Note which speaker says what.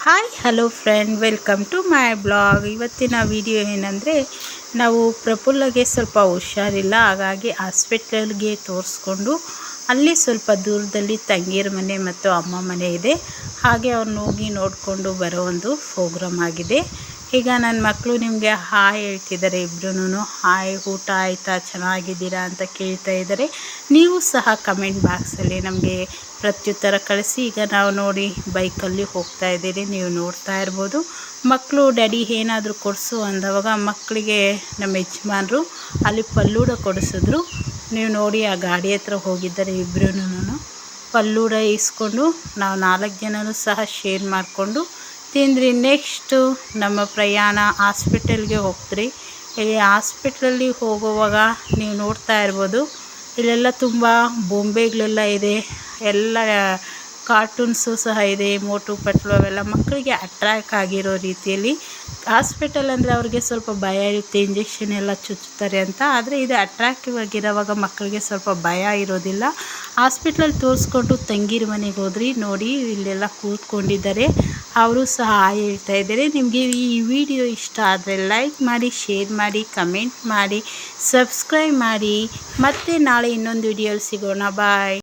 Speaker 1: Hi hello friend, welcome to my blog. ಇವತ್ತಿನ video ಏನಂದರೆ, ನಾವು ಪ್ರಫುಲ್ಲಗೆ ಸ್ವಲ್ಪ ಹುಷಾರಿಲ್ಲ, ಹಾಗಾಗಿ ಹಾಸ್ಪಿಟಲ್ಗೆ ತೋರಿಸ್ಕೊಂಡು ಅಲ್ಲಿ ಸ್ವಲ್ಪ ದೂರದಲ್ಲಿ ತಂಗಿಯರ ಮನೆ ಮತ್ತು ಅಮ್ಮ ಮನೆ ಇದೆ. ಹಾಗೆ ಅವ್ರನ್ನ ಹೋಗಿ ನೋಡಿಕೊಂಡು ಬರೋ ಒಂದು ಪ್ರೋಗ್ರಾಮ್ ಆಗಿದೆ. ಈಗ ನನ್ನ ಮಕ್ಕಳು ನಿಮಗೆ ಹಾಯ್ ಹೇಳ್ತಿದ್ದಾರೆ. ಇಬ್ಬರೂ ಹಾಯ್, ಊಟ ಆಯಿತಾ, ಚೆನ್ನಾಗಿದ್ದೀರಾ ಅಂತ ಕೇಳ್ತಾ ಇದ್ದಾರೆ. ನೀವು ಸಹ ಕಮೆಂಟ್ ಬಾಕ್ಸಲ್ಲಿ ನಮಗೆ ಪ್ರತ್ಯುತ್ತರ ಕಳಿಸಿ. ಈಗ ನಾವು ನೋಡಿ ಬೈಕಲ್ಲಿ ಹೋಗ್ತಾ ಇದ್ದೀರಿ, ನೀವು ನೋಡ್ತಾ ಇರ್ಬೋದು. ಮಕ್ಕಳು ಡ್ಯಾಡಿ ಏನಾದರೂ ಕೊಡಿಸು ಅಂದವಾಗ ಮಕ್ಕಳಿಗೆ ನಮ್ಮ ಯಜಮಾನರು ಅಲ್ಲಿ ಫಲ್ಲೂಡ ಕೊಡಿಸಿದ್ರು. ನೀವು ನೋಡಿ ಆ ಗಾಡಿ ಹತ್ರ ಹೋಗಿದ್ದಾರೆ ಇಬ್ಬರೂ. ಫಲ್ಲೂಡ ಇಸ್ಕೊಂಡು ನಾವು 4 ಜನನೂ ಸಹ ಶೇರ್ ಮಾಡಿಕೊಂಡು ತಿಂದ್ರಿ. ನೆಕ್ಸ್ಟು ನಮ್ಮ ಪ್ರಯಾಣ ಹಾಸ್ಪಿಟಲ್ಗೆ ಹೋಗ್ತೀರಿ. ಇಲ್ಲಿ ಹಾಸ್ಪಿಟ್ಲಲ್ಲಿ ಹೋಗುವಾಗ ನೀವು ನೋಡ್ತಾ ಇರ್ಬೋದು, ಇಲ್ಲೆಲ್ಲ ತುಂಬ ಬೊಂಬೆಗಳೆಲ್ಲ ಇದೆ, ಎಲ್ಲ ಕಾರ್ಟೂನ್ಸು ಸಹ ಇದೆ, ಮೋಟು ಪಟ್ಲು ಅವೆಲ್ಲ ಮಕ್ಕಳಿಗೆ ಅಟ್ರ್ಯಾಕ್ಟ್ ಆಗಿರೋ ರೀತಿಯಲ್ಲಿ. ಹಾಸ್ಪಿಟಲ್ ಅಂದರೆ ಅವ್ರಿಗೆ ಸ್ವಲ್ಪ ಭಯ ಇರುತ್ತೆ, ಇಂಜೆಕ್ಷನ್ ಎಲ್ಲ ಚುಚ್ಚುತ್ತಾರೆ ಅಂತ. ಆದರೆ ಇದು ಅಟ್ರ್ಯಾಕ್ಟಿವ್ ಆಗಿರೋವಾಗ ಮಕ್ಕಳಿಗೆ ಸ್ವಲ್ಪ ಭಯ ಇರೋದಿಲ್ಲ. ಹಾಸ್ಪಿಟ್ಲಲ್ಲಿ ತೋರಿಸ್ಕೊಂಡು ತಂಗಿರ ಮನೆಗೆ ಹೋದ್ರಿ. ನೋಡಿ ಇಲ್ಲೆಲ್ಲ ಕೂತ್ಕೊಂಡಿದ್ದಾರೆ, ಅವರು ಸಹ ಹೇಳ್ತಾ ಇದ್ದಾರೆ. ನಿಮಗೆ ಈ ವಿಡಿಯೋ ಇಷ್ಟ ಆದರೆ ಲೈಕ್ ಮಾಡಿ, ಶೇರ್ ಮಾಡಿ, ಕಮೆಂಟ್ ಮಾಡಿ, ಸಬ್ಸ್ಕ್ರೈಬ್ ಮಾಡಿ. ಮತ್ತೆ ನಾಳೆ ಇನ್ನೊಂದು ವಿಡಿಯೋಲಿ ಸಿಗೋಣ. ಬಾಯ್.